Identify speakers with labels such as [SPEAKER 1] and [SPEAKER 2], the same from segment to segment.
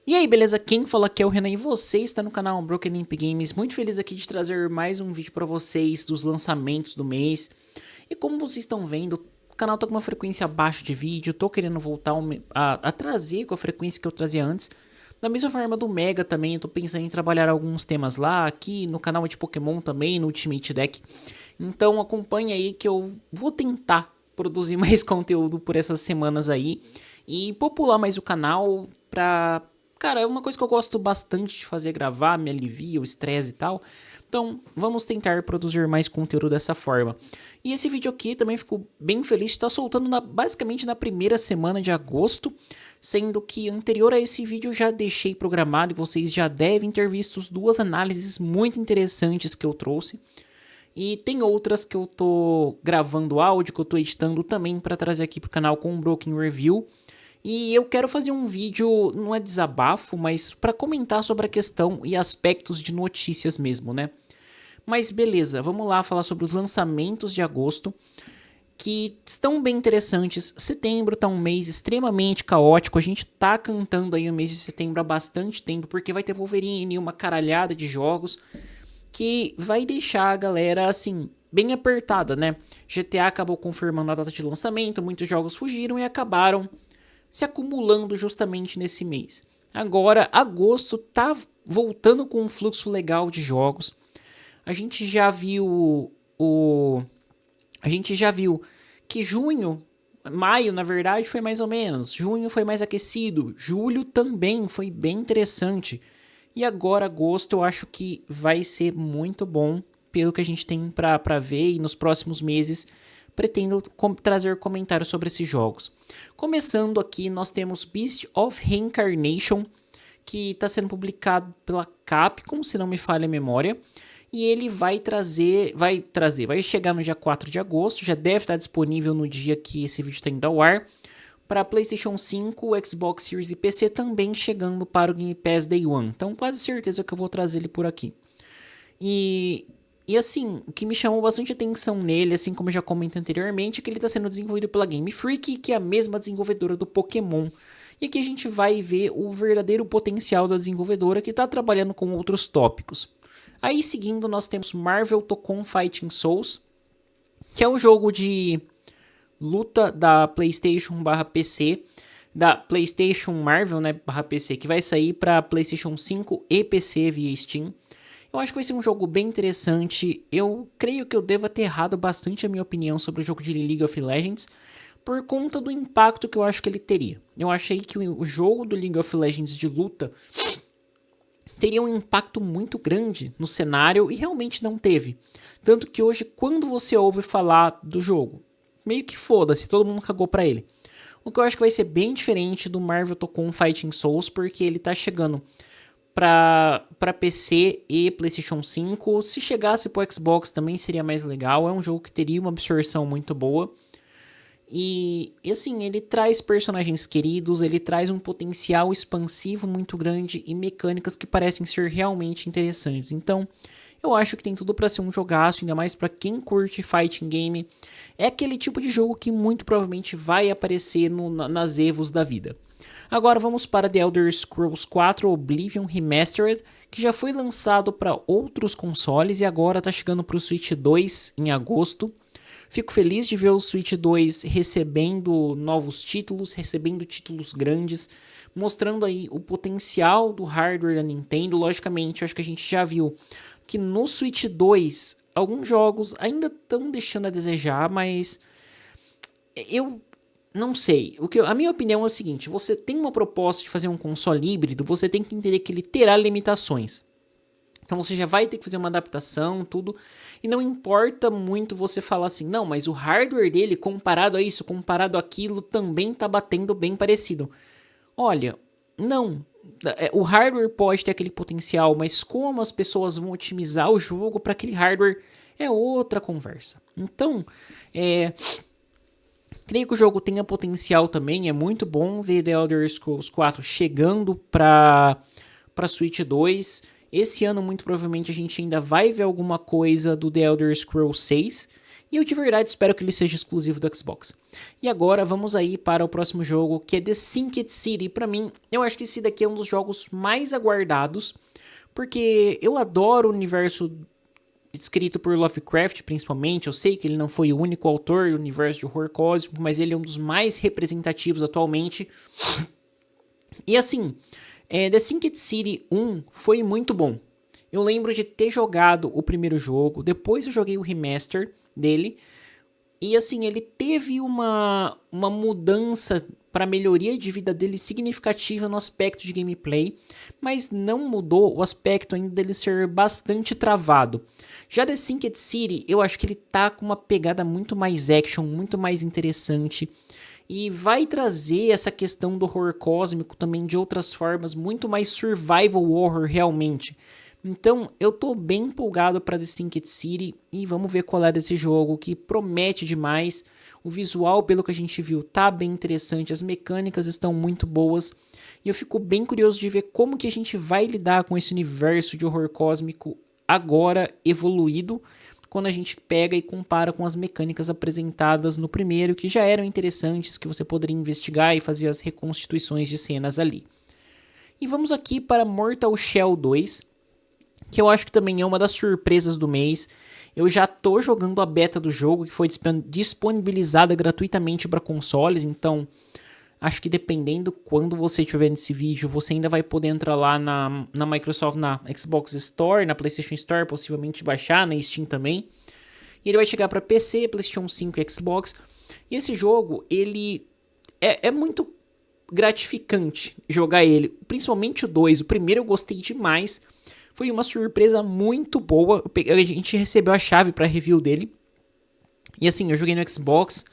[SPEAKER 1] E aí, beleza? Quem fala aqui é o Renan e você está no canal Broken Imp Games. Muito feliz aqui de trazer mais um vídeo para vocês dos lançamentos do mês. E como vocês estão vendo, o canal tá com uma frequência baixa de vídeo. Tô querendo voltar a trazer com a frequência que eu trazia antes. Da mesma forma do Mega também, eu tô pensando em trabalhar alguns temas lá, aqui no canal de Pokémon também, no Ultimate Deck. Então acompanha aí que eu vou tentar produzir mais conteúdo por essas semanas aí. E popular mais o canal pra... Cara, é uma coisa que eu gosto bastante de fazer, gravar, me alivia o estresse e tal. Então, vamos tentar produzir mais conteúdo dessa forma. E esse vídeo aqui também fico bem feliz de estar soltando basicamente na primeira semana de agosto, sendo que anterior a esse vídeo eu já deixei programado e vocês já devem ter visto duas análises muito interessantes que eu trouxe. E tem outras que eu tô gravando áudio, que eu tô editando também para trazer aqui pro canal com um Broken Review. E eu quero fazer um vídeo, não é desabafo, mas para comentar sobre a questão e aspectos de notícias mesmo, né? Mas beleza, vamos lá falar sobre os lançamentos de agosto, que estão bem interessantes. Setembro tá um mês extremamente caótico, a gente tá cantando aí o mês de setembro há bastante tempo, porque vai ter Wolverine e uma caralhada de jogos, que vai deixar a galera, assim, bem apertada, né? GTA acabou confirmando a data de lançamento, muitos jogos fugiram e acabaram se acumulando justamente nesse mês. Agora, agosto tá voltando com um fluxo legal de jogos. A gente já viu a gente já viu que maio, na verdade, foi mais ou menos. Junho foi mais aquecido. Julho também foi bem interessante. E agora, agosto, eu acho que vai ser muito bom, pelo que a gente tem para ver. E nos próximos meses, pretendo trazer comentários sobre esses jogos. Começando aqui, nós temos Beast of Reincarnation, que está sendo publicado pela Capcom, se não me falha a memória. E ele vai chegar no dia 4 de agosto, já deve estar disponível no dia que esse vídeo está indo ao ar. Para PlayStation 5, Xbox Series e PC também chegando para o Game Pass Day One. Então quase certeza que eu vou trazer ele por aqui. E assim, o que me chamou bastante atenção nele, assim como eu já comentei anteriormente, é que ele está sendo desenvolvido pela Game Freak, que é a mesma desenvolvedora do Pokémon. E aqui a gente vai ver o verdadeiro potencial da desenvolvedora, que está trabalhando com outros tópicos. Aí seguindo nós temos Marvel Tocon Fighting Souls, que é um jogo de luta da PlayStation/PC, da PlayStation Marvel, né, /PC, que vai sair para PlayStation 5 e PC via Steam. Eu acho que vai ser um jogo bem interessante. Eu creio que eu devo ter errado bastante a minha opinião sobre o jogo de League of Legends, por conta do impacto que eu acho que ele teria. Eu achei que o jogo do League of Legends de luta teria um impacto muito grande no cenário e realmente não teve. Tanto que hoje, quando você ouve falar do jogo, meio que foda-se, todo mundo cagou pra ele. O que eu acho que vai ser bem diferente do Marvel Tocon Fighting Souls, porque ele tá chegando para PC e PlayStation 5. Se chegasse pro Xbox também seria mais legal. É um jogo que teria uma absorção muito boa. E assim, ele traz personagens queridos, ele traz um potencial expansivo muito grande e mecânicas que parecem ser realmente interessantes. Então, eu acho que tem tudo para ser um jogaço, ainda mais para quem curte fighting game. É aquele tipo de jogo que muito provavelmente vai aparecer nas Evos da vida. Agora vamos para The Elder Scrolls 4 Oblivion Remastered, que já foi lançado para outros consoles e agora está chegando para o Switch 2 em agosto. Fico feliz de ver o Switch 2 recebendo novos títulos, recebendo títulos grandes, mostrando aí o potencial do hardware da Nintendo. Logicamente, eu acho que a gente já viu que no Switch 2 alguns jogos ainda estão deixando a desejar, mas eu não sei. A minha opinião é o seguinte: você tem uma proposta de fazer um console híbrido, você tem que entender que ele terá limitações. Então você já vai ter que fazer uma adaptação, tudo. E não importa muito você falar assim, não, mas o hardware dele, comparado a isso, comparado àquilo, também tá batendo bem parecido. Olha, não. O hardware pode ter aquele potencial, mas como as pessoas vão otimizar o jogo para aquele hardware é outra conversa. Então, creio que o jogo tenha potencial também. É muito bom ver The Elder Scrolls 4 chegando para Switch 2. Esse ano, muito provavelmente, a gente ainda vai ver alguma coisa do The Elder Scrolls 6. E eu de verdade espero que ele seja exclusivo do Xbox. E agora vamos aí para o próximo jogo, que é The Sinking City. Pra mim, eu acho que esse daqui é um dos jogos mais aguardados, porque eu adoro o universo escrito por Lovecraft, principalmente. Eu sei que ele não foi o único autor do universo de horror cósmico, mas ele é um dos mais representativos atualmente. E assim, The Sinking City 1 foi muito bom. Eu lembro de ter jogado o primeiro jogo, depois eu joguei o remaster dele, e assim, ele teve uma mudança para melhoria de vida dele significativa no aspecto de gameplay, mas não mudou o aspecto ainda dele ser bastante travado. Já The Sinking City, eu acho que ele tá com uma pegada muito mais action, muito mais interessante, e vai trazer essa questão do horror cósmico também de outras formas, muito mais survival horror realmente. Então, eu tô bem empolgado para The Sinking City e vamos ver qual é desse jogo, que promete demais. O visual, pelo que a gente viu, tá bem interessante, as mecânicas estão muito boas. E eu fico bem curioso de ver como que a gente vai lidar com esse universo de horror cósmico agora evoluído, quando a gente pega e compara com as mecânicas apresentadas no primeiro, que já eram interessantes, que você poderia investigar e fazer as reconstituições de cenas ali. E vamos aqui para Mortal Shell 2, que eu acho que também é uma das surpresas do mês. Eu já tô jogando a beta do jogo, que foi disponibilizada gratuitamente para consoles, então acho que dependendo quando você estiver nesse vídeo, você ainda vai poder entrar lá na Microsoft, na Xbox Store, na PlayStation Store, possivelmente baixar, na Steam também. E ele vai chegar para PC, PlayStation 5 e Xbox. E esse jogo, ele é muito gratificante jogar ele, principalmente o 2. O primeiro eu gostei demais. Foi uma surpresa muito boa. A gente recebeu a chave para review dele. E assim, eu joguei no Xbox.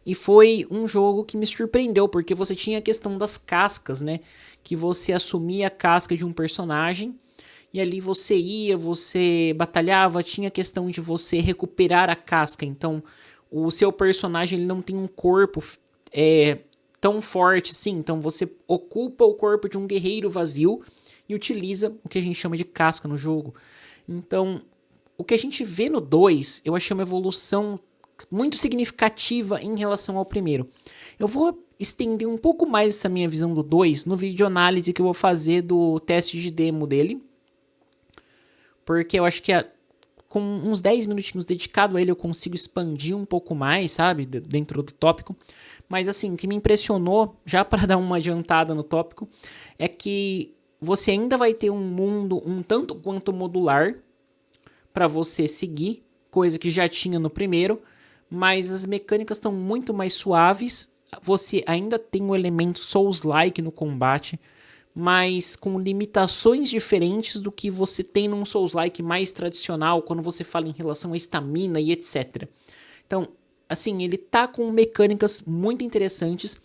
[SPEAKER 1] E foi um jogo que me surpreendeu. Porque você tinha a questão das cascas, né? Que você assumia a casca de um personagem. E ali você ia, você batalhava. Tinha a questão de você recuperar a casca. Então, o seu personagem ele não tem um corpo tão forte assim. Então, você ocupa o corpo de um guerreiro vazio e utiliza o que a gente chama de casca no jogo. Então, o que a gente vê no 2, eu achei uma evolução muito significativa em relação ao primeiro. Eu vou estender um pouco mais essa minha visão do 2 no vídeo de análise que eu vou fazer do teste de demo dele, porque eu acho que com uns 10 minutinhos dedicado a ele eu consigo expandir um pouco mais, sabe, dentro do tópico. Mas assim, o que me impressionou, já para dar uma adiantada no tópico, é que você ainda vai ter um mundo um tanto quanto modular para você seguir, coisa que já tinha no primeiro, mas as mecânicas estão muito mais suaves. Você ainda tem um elemento Souls-like no combate, mas com limitações diferentes do que você tem num Souls-like mais tradicional, quando você fala em relação a estamina e etc. Então, assim, ele tá com mecânicas muito interessantes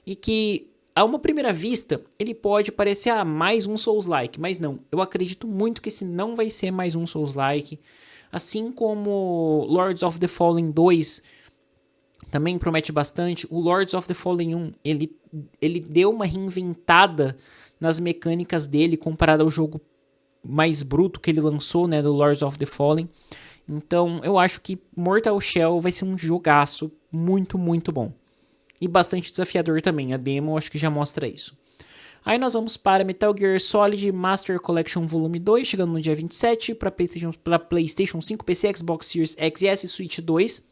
[SPEAKER 1] e que, a uma primeira vista, ele pode parecer mais um Souls-like, mas não. Eu acredito muito que esse não vai ser mais um Souls-like. Assim como Lords of the Fallen 2 também promete bastante. O Lords of the Fallen 1, ele deu uma reinventada nas mecânicas dele comparado ao jogo mais bruto que ele lançou, né, do Lords of the Fallen. Então, eu acho que Mortal Shell vai ser um jogaço muito, muito bom. E bastante desafiador também, a demo acho que já mostra isso. Aí nós vamos para Metal Gear Solid Master Collection Volume 2, chegando no dia 27, para PlayStation 5, PC, Xbox Series X e S, Switch 2.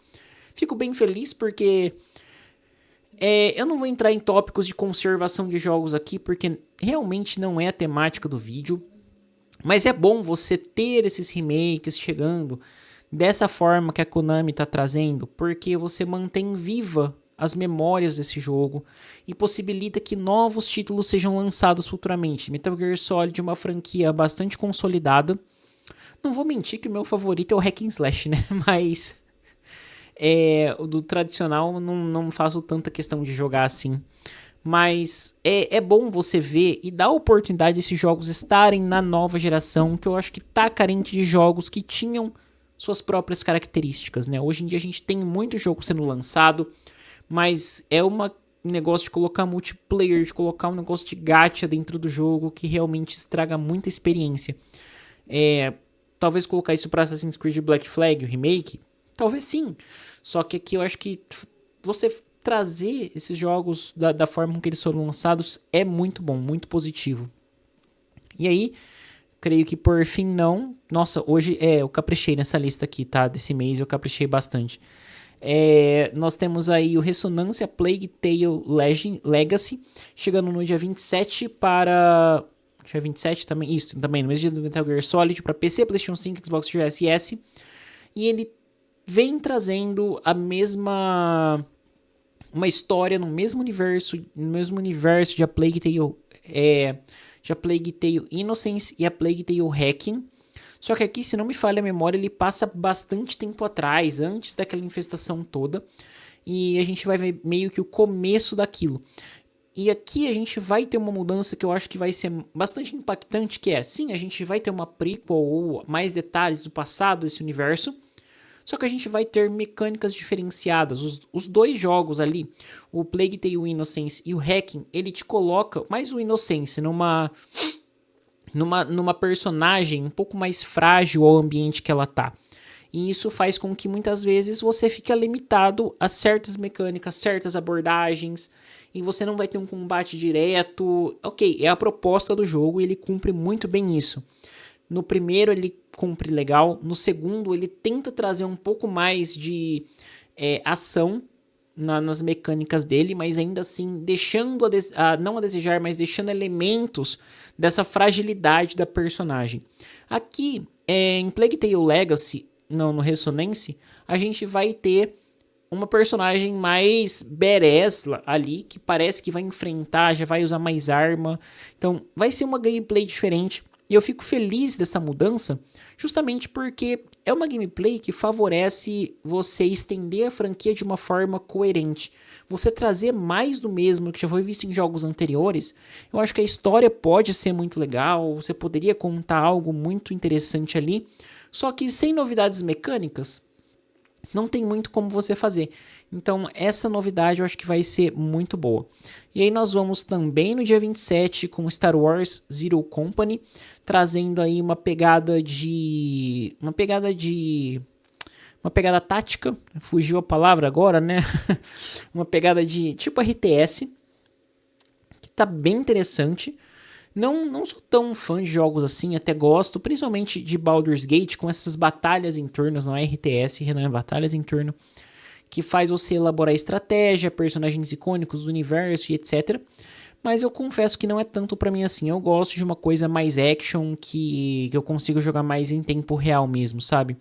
[SPEAKER 1] Fico bem feliz porque eu não vou entrar em tópicos de conservação de jogos aqui, porque realmente não é a temática do vídeo. Mas é bom você ter esses remakes chegando dessa forma que a Konami está trazendo, porque você mantém viva as memórias desse jogo e possibilita que novos títulos sejam lançados futuramente. Metal Gear Solid é uma franquia bastante consolidada. Não vou mentir que o meu favorito é o Hack and Slash, né? Mas o do tradicional não faço tanta questão de jogar assim. Mas é bom você ver e dar oportunidade desses jogos estarem na nova geração, que eu acho que tá carente de jogos que tinham suas próprias características, né? Hoje em dia a gente tem muito jogo sendo lançado, mas é um negócio de colocar multiplayer, de colocar um negócio de gacha dentro do jogo que realmente estraga muita experiência. Talvez colocar isso para Assassin's Creed Black Flag, o remake, Talvez sim. Só que aqui eu acho que você trazer esses jogos da forma com que eles foram lançados é muito bom, muito positivo. E aí, creio que por fim não. Nossa, hoje eu caprichei nessa lista aqui, tá? Desse mês eu caprichei bastante. Nós temos aí o Ressonância Plague Tale Legacy, chegando no dia 27 para... Dia 27 também, isso, também no mesmo dia do Metal Gear Solid para PC, PlayStation 5, Xbox Series S. E ele vem trazendo uma história no mesmo universo de A Plague Tale, de A Plague Tale Innocence e A Plague Tale Hacking. Só que aqui, se não me falha a memória, ele passa bastante tempo atrás, antes daquela infestação toda, e a gente vai ver meio que o começo daquilo. E aqui a gente vai ter uma mudança que eu acho que vai ser bastante impactante, que sim, a gente vai ter uma prequel ou mais detalhes do passado desse universo, só que a gente vai ter mecânicas diferenciadas. Os dois jogos ali, o Plague Tale Innocence e o Hacking, ele te coloca, mais o Innocence, numa personagem um pouco mais frágil ao ambiente que ela tá. E isso faz com que muitas vezes você fique limitado a certas mecânicas, certas abordagens, e você não vai ter um combate direto. Ok, é a proposta do jogo e ele cumpre muito bem isso. No primeiro ele cumpre legal, no segundo ele tenta trazer um pouco mais de ação nas mecânicas dele, mas ainda assim deixando não a desejar, mas deixando elementos dessa fragilidade da personagem. Aqui, em Plague Tale Legacy, no Ressonance, a gente vai ter uma personagem mais badass ali, que parece que vai enfrentar, já vai usar mais arma. Então, vai ser uma gameplay diferente. E eu fico feliz dessa mudança, justamente porque é uma gameplay que favorece você estender a franquia de uma forma coerente. Você trazer mais do mesmo que já foi visto em jogos anteriores, eu acho que a história pode ser muito legal, você poderia contar algo muito interessante ali, só que sem novidades mecânicas, não tem muito como você fazer. Então, essa novidade eu acho que vai ser muito boa. E aí nós vamos também no dia 27 com Star Wars Zero Company, trazendo aí uma pegada tática, fugiu a palavra agora, né? Uma pegada de tipo RTS, que tá bem interessante. Não sou tão fã de jogos assim, até gosto, principalmente de Baldur's Gate, com essas batalhas em turnos, não é RTS, não é batalhas em turno, que faz você elaborar estratégia, personagens icônicos do universo e etc. Mas eu confesso que não é tanto pra mim assim, eu gosto de uma coisa mais action, que eu consigo jogar mais em tempo real mesmo, sabe?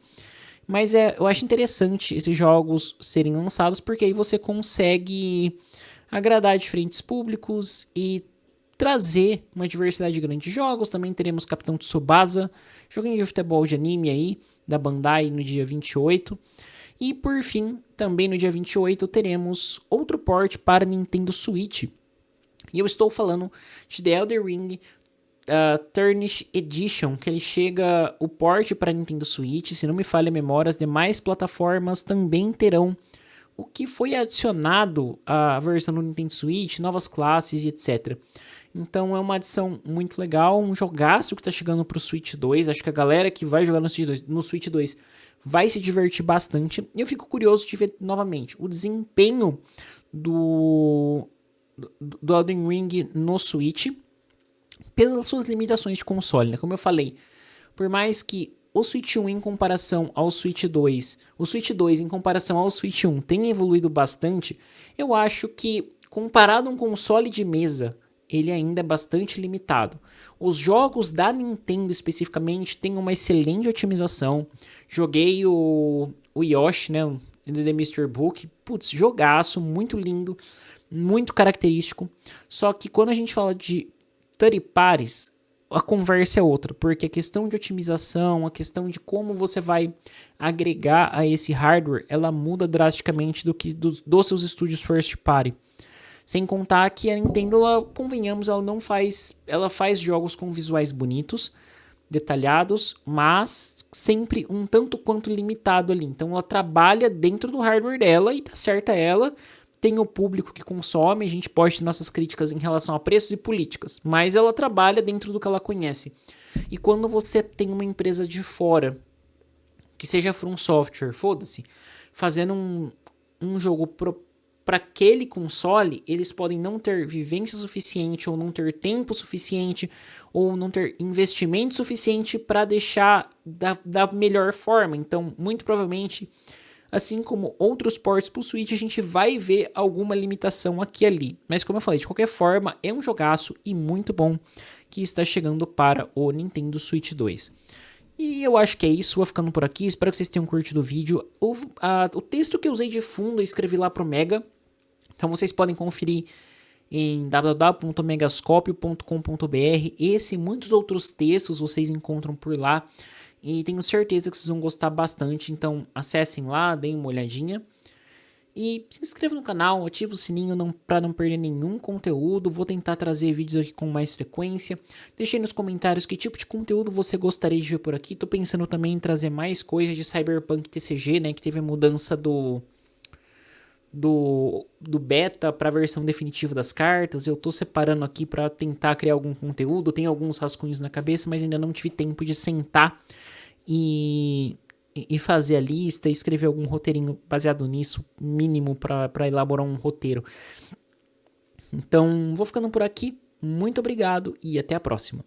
[SPEAKER 1] Mas eu acho interessante esses jogos serem lançados, porque aí você consegue agradar diferentes públicos e trazer uma diversidade grande de jogos. Também teremos Capitão Tsubasa, joguinho de futebol de anime aí, da Bandai no dia 28. E por fim, também no dia 28, teremos outro port para Nintendo Switch. E eu estou falando de The Elden Ring Tarnished Edition, que ele chega o port para Nintendo Switch. Se não me falha a memória, as demais plataformas também terão o que foi adicionado à versão do Nintendo Switch, novas classes e etc. Então é uma adição muito legal, um jogaço que está chegando para o Switch 2. Acho que a galera que vai jogar no Switch 2 vai se divertir bastante. E eu fico curioso de ver novamente o desempenho do Elden Ring no Switch, pelas suas limitações de console, né? Como eu falei, por mais que o Switch 1 em comparação ao Switch 2, o Switch 2 em comparação ao Switch 1 tenha evoluído bastante, eu acho que, comparado a um console de mesa, ele ainda é bastante limitado. Os jogos da Nintendo especificamente têm uma excelente otimização. Joguei o Yoshi, né, o The Mystery Book, putz, jogaço, muito lindo, muito característico. Só que quando a gente fala de third parties, a conversa é outra, porque a questão de otimização, a questão de como você vai agregar a esse hardware, ela muda drasticamente dos seus estúdios first party. Sem contar que a Nintendo, convenhamos, ela faz jogos com visuais bonitos, detalhados, mas sempre um tanto quanto limitado ali. Então ela trabalha dentro do hardware dela e tá certa ela, tem o público que consome, a gente pode ter nossas críticas em relação a preços e políticas, mas ela trabalha dentro do que ela conhece. E quando você tem uma empresa de fora que seja From Software, foda-se, fazendo um jogo para aquele console, eles podem não ter vivência suficiente, ou não ter tempo suficiente, ou não ter investimento suficiente para deixar da melhor forma. Então, muito provavelmente, assim como outros ports pro Switch, a gente vai ver alguma limitação aqui e ali. Mas como eu falei, de qualquer forma, é um jogaço e muito bom que está chegando para o Nintendo Switch 2. E eu acho que é isso, vou ficando por aqui, espero que vocês tenham curtido o vídeo. O texto que eu usei de fundo eu escrevi lá pro Mega, então vocês podem conferir em www.megascopio.com.br. Esse e muitos outros textos vocês encontram por lá. E tenho certeza que vocês vão gostar bastante. Então acessem lá, deem uma olhadinha. E se inscreva no canal, ative o sininho para não perder nenhum conteúdo. Vou tentar trazer vídeos aqui com mais frequência. Deixe aí nos comentários que tipo de conteúdo você gostaria de ver por aqui. Tô pensando também em trazer mais coisas de Cyberpunk TCG, né? Que teve a mudança do beta para a versão definitiva das cartas. Eu tô separando aqui para tentar criar algum conteúdo. Tenho alguns rascunhos na cabeça, mas ainda não tive tempo de sentar e fazer a lista e escrever algum roteirinho baseado nisso, mínimo para elaborar um roteiro. Então, vou ficando por aqui. Muito obrigado e até a próxima.